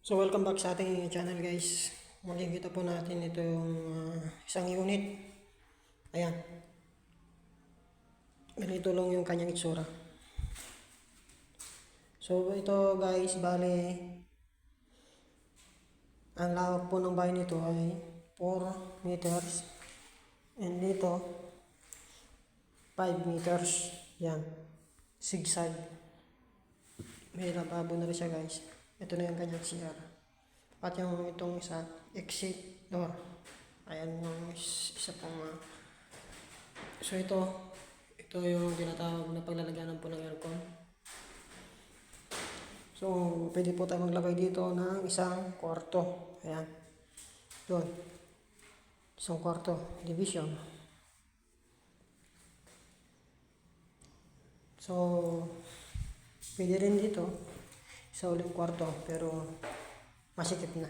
So welcome back sa ating channel guys. Makikita po natin ito yung isang unit. Ayan. Ganito lang yung kanyang itsura. So ito guys, bale ang lawak po ng bahay nito ay 4 meters. And dito 5 meters. Yan. Sigsag. May lababo na rin siya guys. Ito na yung kanyang CR. At yung itong isa, exit door. Ayan yung isa pong so ito yung tinatawag na paglalagyanan po ng aircon. So pwede po tayo maglagay dito ng isang kwarto. Ayan. Doon. Isang kwarto. Division. So pwede rin dito sa uling kwarto pero masikip na.